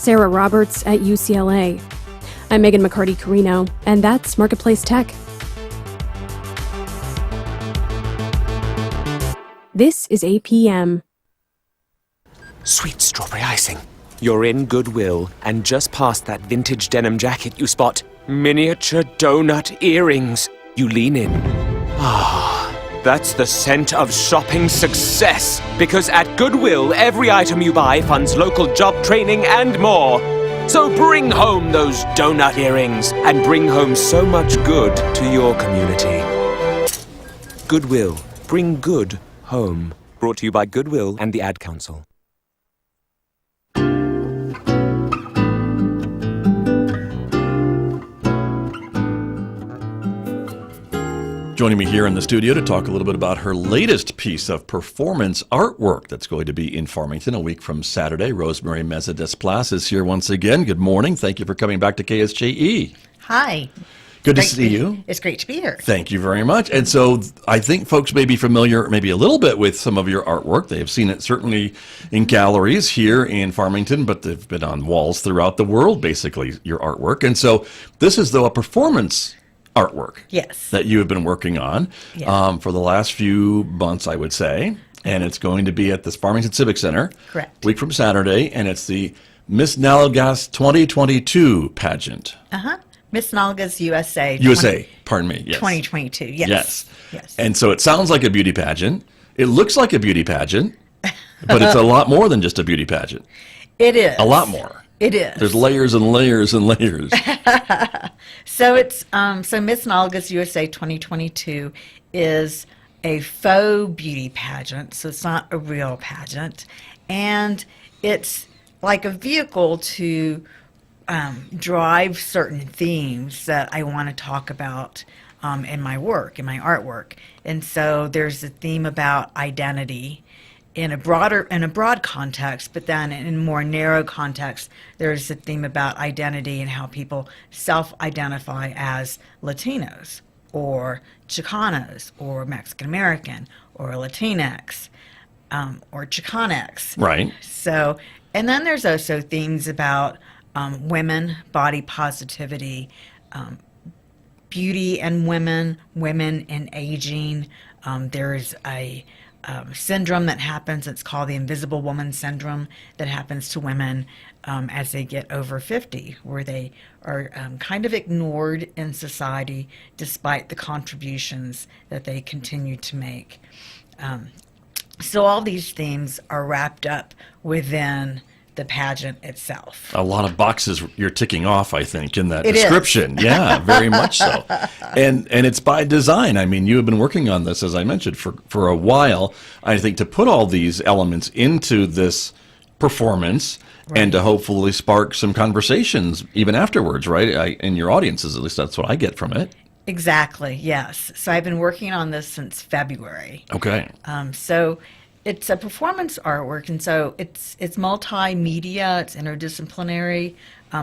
Sarah Roberts at UCLA. I'm Megan McCarty-Carino, and that's Marketplace Tech. This is APM. Sweet strawberry icing. You're in Goodwill, and just past that vintage denim jacket you spot miniature donut earrings. You lean in. That's the scent of shopping success. Because at Goodwill, every item you buy funds local job training and more. So bring home those donut earrings and bring home so much good to your community. Goodwill. Bring good home. Brought to you by Goodwill and the Ad Council. Joining me here in the studio to talk a little bit about her latest piece of performance artwork that's going to be in Farmington a week from Saturday. Rosemary Meza-DesPlas is here once again. Good morning. Thank you for coming back to KSJE. Hi. Good to see you. It's great to be here. Thank you very much. And so I think folks may be familiar maybe a little bit with some of your artwork. They have seen it certainly in galleries here in Farmington, but they've been on walls throughout the world, basically, your artwork. And so this is, though, a performance artwork. Yes. That you have been working on for the last few months, I would say. And it's going to be at this Farmington Civic Center. Correct. Week from Saturday. And it's the Miss Nalgas 2022 pageant. Miss Nalgas USA. Pardon me. Yes. 2022. Yes. And so it sounds like a beauty pageant. It looks like a beauty pageant, but it's a lot more than just a beauty pageant. It is. A lot more. It is. There's layers and layers and layers. So it's so Miss Nalgas USA 2022 is a faux beauty pageant, so it's not a real pageant, and it's like a vehicle to drive certain themes that I want to talk about in my work, in my artwork. And so there's a theme about identity in a broad context, but then in a more narrow context, there's a theme about identity and how people self-identify as Latinos or Chicanos or Mexican American or Latinx or Chicanx. Right. So, and then there's also themes about women, body positivity, beauty and women and aging. There's a syndrome that happens. It's called the Invisible Woman Syndrome that happens to women as they get over 50, where they are kind of ignored in society despite the contributions that they continue to make. So all these themes are wrapped up within the pageant itself. A lot of boxes you're ticking off, I think, in that description. Yeah, very much so. And it's by design. I mean, you have been working on this, as I mentioned, for a while, I think, to put all these elements into this performance and to hopefully spark some conversations even afterwards, right? In your audiences, at least that's what I get from it. Exactly, yes. So I've been working on this since February. Okay. So it's a performance artwork, and so it's multimedia, it's interdisciplinary.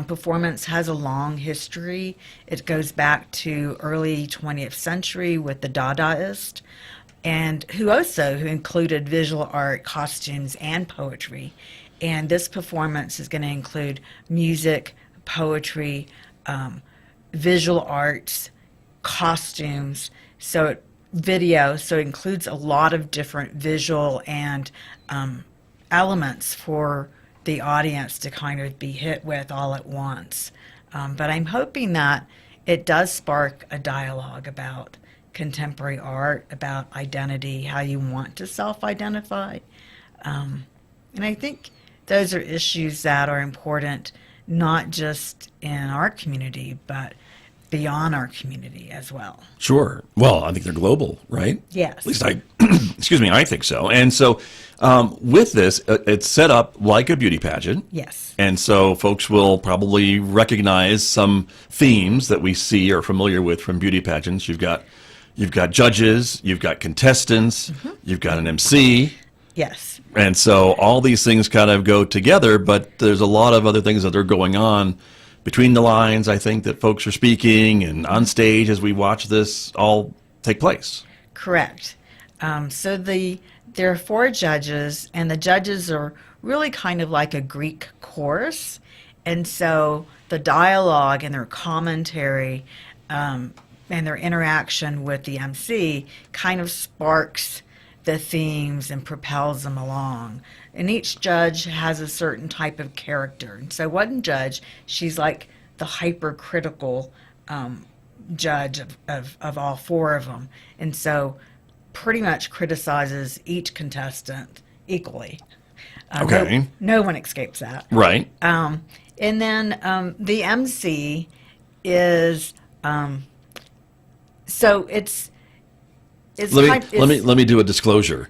Performance has a long history. It goes back to early 20th century with the Dadaists, and who included visual art, costumes, and poetry. And this performance is going to include music, poetry, visual arts, costumes, video, so it includes a lot of different visual and elements for the audience to kind of be hit with all at once. But I'm hoping that it does spark a dialogue about contemporary art, about identity, how you want to self-identify. And I think those are issues that are important not just in our community, but beyond our community as well. Sure. Well, I think they're global, right? Yes. At least I think so. And so with this, it's set up like a beauty pageant. Yes. And so folks will probably recognize some themes that we see or familiar with from beauty pageants. You've got judges, you've got contestants, you've got an MC. Yes. And so all these things kind of go together, but there's a lot of other things that are going on between the lines, I think, that folks are speaking and on stage as we watch this all take place. Correct. So there are 4 judges, and the judges are really kind of like a Greek chorus, And so the dialogue and their commentary and their interaction with the MC kind of sparks the themes and propels them along. And each judge has a certain type of character. And so one judge, she's like the hypercritical judge of all four of them. And so pretty much criticizes each contestant equally. Okay. No one escapes that. Right. And then the MC is so it's let me do a disclosure.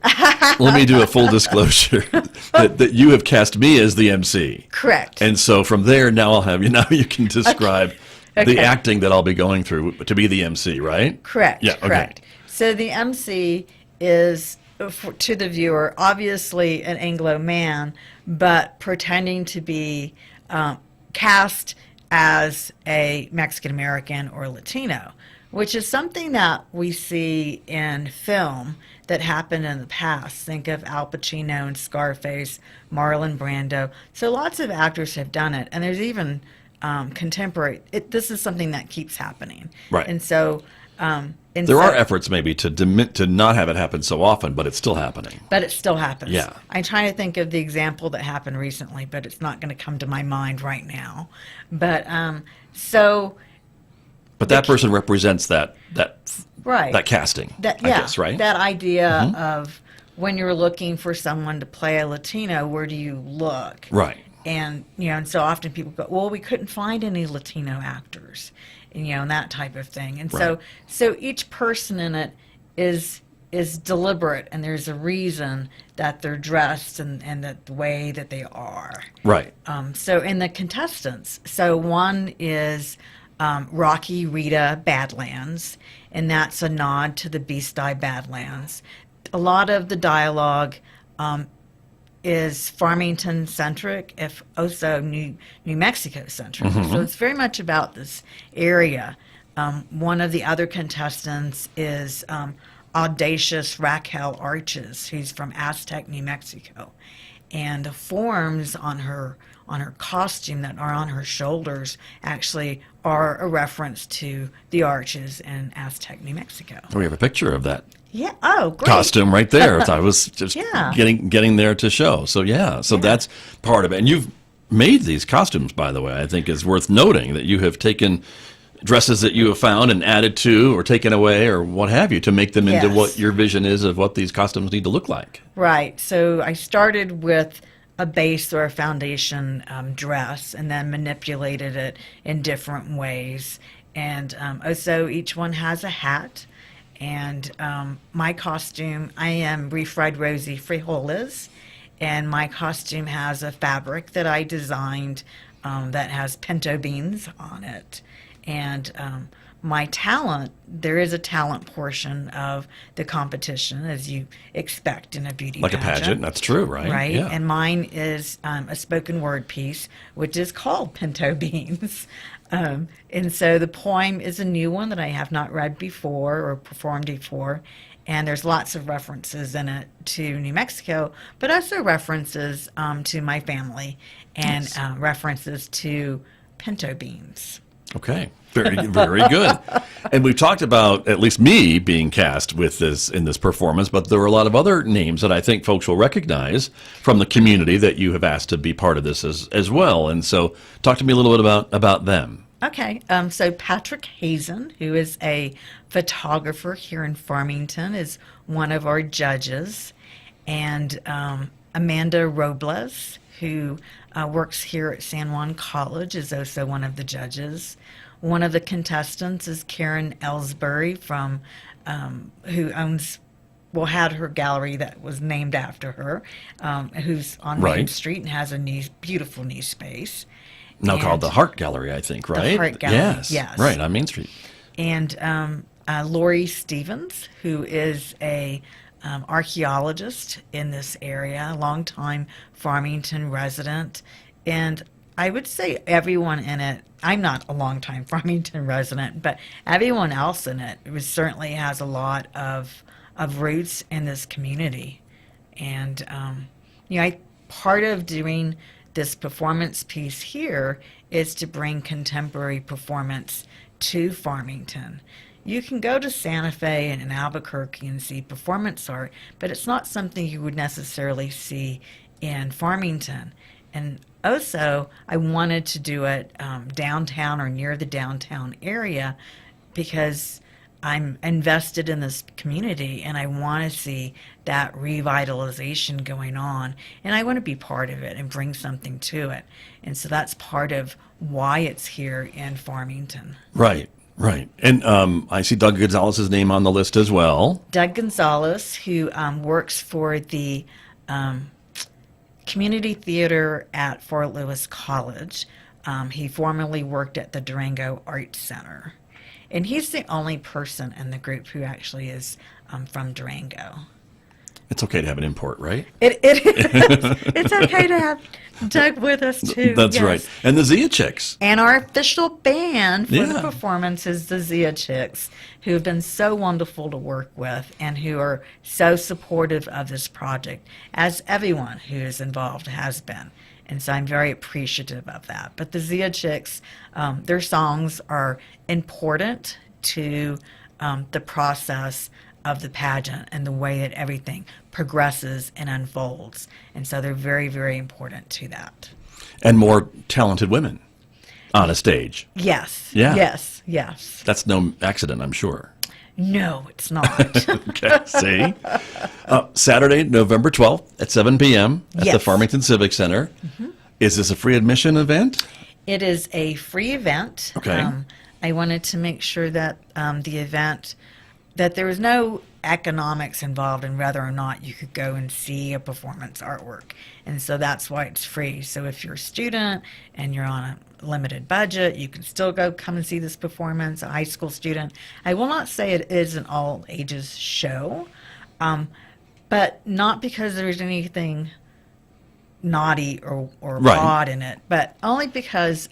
Let me do a full disclosure that you have cast me as the MC. Correct. And so from there, now you can describe the acting that I'll be going through to be the MC, right? Correct. Yeah. Okay. Correct. So the MC is, to the viewer, obviously an Anglo man, but pretending to be cast as a Mexican American or Latino, which is something that we see in film that happened in the past. Think of Al Pacino and Scarface, Marlon Brando. So lots of actors have done it, and there's even contemporary. This is something that keeps happening, right? And so there are efforts maybe to not have it happen so often, but it's still happening. But it still happens. Yeah. I'm trying to think of the example that happened recently, but it's not going to come to my mind right now. But But that person represents that right. that casting, I guess, right? That idea of when you're looking for someone to play a Latino, where do you look? Right. And, and so often people go, well, we couldn't find any Latino actors, and that type of thing. And right. so each person in it is deliberate, and there's a reason that they're dressed and that the way that they are. Right. So in the contestants, so one is Rocky Rita Badlands, and that's a nod to the Beast-Eye Badlands. A lot of the dialogue is Farmington centric, if also New Mexico centric. So it's very much about this area. One of the other contestants is audacious Raquel Arches, who's from Aztec, New Mexico, and the forms on her costume that are on her shoulders actually are a reference to the arches in Aztec, New Mexico. We have a picture of that. Yeah. Oh, great. Costume right there. I was just Yeah. getting there to show. So that's part of it. And you've made these costumes, by the way. I think it's worth noting that you have taken dresses that you have found and added to or taken away or what have you to make them into what your vision is of what these costumes need to look like. Right. So I started with a base or a foundation dress and then manipulated it in different ways. And also each one has a hat. And my costume, I am refried rosy frijoles, and my costume has a fabric that I designed that has pinto beans on it. And my talent, there is a talent portion of the competition, as you expect in a beauty pageant. Like a pageant, that's true, right? Right, yeah. And mine is a spoken word piece, which is called Pinto Beans. And so the poem is a new one that I have not read before or performed before. And there's lots of references in it to New Mexico, but also references to my family and references to pinto beans. Okay, very, very good. And we've talked about at least me being cast with this in this performance, but there were a lot of other names that I think folks will recognize from the community that you have asked to be part of this as well. And so, talk to me a little bit about them. Okay, so Patrick Hazen, who is a photographer here in Farmington, is one of our judges, and Amanda Robles, who works here at San Juan College, is also one of the judges. One of the contestants is Karen Ellsbury from who had her gallery that was named after her, who's on Main Street and has a beautiful new space. Now called the Hart Gallery, I think, right? The Hart Gallery, yes. Right, on Main Street. And Lori Stevens, who is a archaeologist in this area, a longtime Farmington resident. And I would say everyone in it, I'm not a longtime Farmington resident, but everyone else in it certainly has a lot of roots in this community. And, part of doing this performance piece here is to bring contemporary performance to Farmington. You can go to Santa Fe and in Albuquerque and see performance art, but it's not something you would necessarily see in Farmington. And also, I wanted to do it downtown or near the downtown area because I'm invested in this community and I want to see that revitalization going on, and I want to be part of it and bring something to it. And so that's part of why it's here in Farmington. Right. And I see Doug Gonzalez's name on the list as well. Doug Gonzalez, who works for the community theater at Fort Lewis College. He formerly worked at the Durango Arts Center. And he's the only person in the group who actually is from Durango. It's okay to have an import, right? It is. It's okay to have Doug with us, too. That's yes. right. And the Zia Chicks. And our official band for Yeah. the performance is the Zia Chicks, who have been so wonderful to work with and who are so supportive of this project, as everyone who is involved has been. And so I'm very appreciative of that. But the Zia Chicks, their songs are important to the process of the pageant and the way that everything progresses and unfolds. And so they're very, very important to that. And more talented women on a stage. Yes. Yeah. Yes. That's no accident, I'm sure. No, it's not. Okay, see? Saturday, November 12th at 7 p.m. at the Yes. Farmington Civic Center. Mm-hmm. Is this a free admission event? It is a free event. Okay. I wanted to make sure that the event, that there was no economics involved in whether or not you could go and see a performance artwork. And so that's why it's free. So if you're a student and you're on a limited budget, you can still come and see this performance, a high school student. I will not say it is an all ages show, but not because there's anything naughty or Right. odd in it, but only because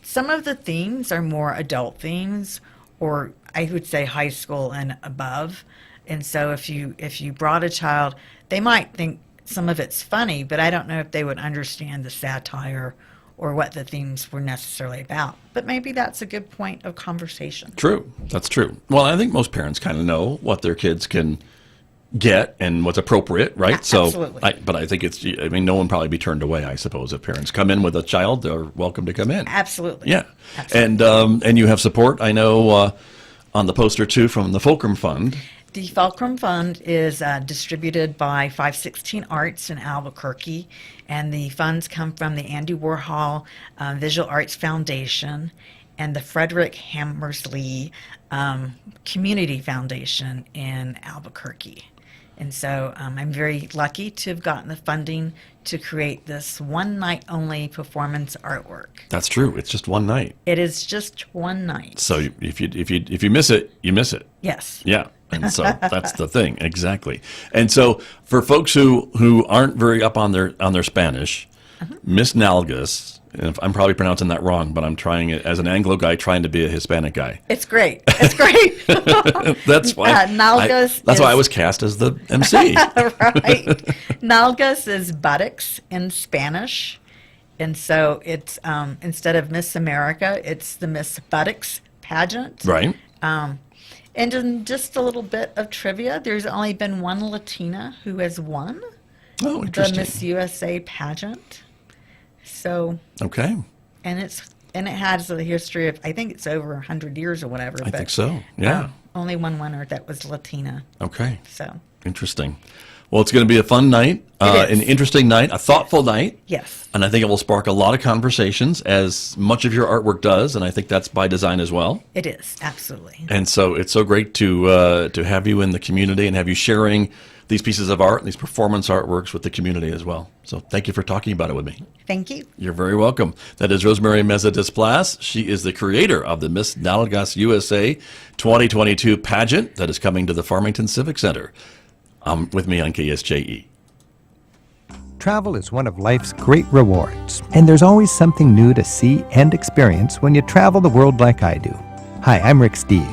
some of the themes are more adult themes, or I would say high school and above. And so if you brought a child, they might think some of it's funny, but I don't know if they would understand the satire or what the themes were necessarily about. But maybe that's a good point of conversation. True. That's true. Well, I think most parents kind of know what their kids can get and what's appropriate, right? Absolutely. But I think no one probably be turned away, I suppose, if parents come in with a child, they're welcome to come in. Absolutely. Yeah. Absolutely. And you have support, I know, on the poster too from the Fulcrum Fund. The Fulcrum Fund is distributed by 516 Arts in Albuquerque, and the funds come from the Andy Warhol Visual Arts Foundation and the Frederick Hammersley Community Foundation in Albuquerque. And so I'm very lucky to have gotten the funding to create this one night only performance artwork. That's true. It's just one night. It is just one night. So if you miss it, you miss it. Yes. Yeah. And so that's the thing. Exactly. And so for folks who aren't very up on their Spanish, Miss Nalgas, and I'm probably pronouncing that wrong, but I'm trying it as an Anglo guy trying to be a Hispanic guy. It's great. It's great. That's why Nalgas. That's why I was cast as the MC. Right. Nalgas is buttocks in Spanish. And so it's instead of Miss America, it's the Miss Buttocks pageant. Right. And in just a little bit of trivia, there's only been one Latina who has won Oh, the interesting. Miss USA pageant. So, Okay. and it has a history of, I think it's over 100 years or whatever. I think so. Yeah. Only one winner that was Latina. Okay. So, Interesting. Well, it's going to be a fun night, It is. an interesting night, a thoughtful night. yes. And I think it will spark a lot of conversations, as much of your artwork does, and I think that's by design as well. It is, absolutely. And so it's so great to have you in the community and have you sharing these pieces of art, these performance artworks with the community as well. So thank you for talking about it with me. Thank you. You're very welcome. That is Rosemary Meza-DesPlas. She is the creator of the Miss Nalgas USA 2022 pageant that is coming to the Farmington Civic Center. With me on KSJE. Travel is one of life's great rewards, and there's always something new to see and experience when you travel the world like I do. Hi, I'm Rick Steves.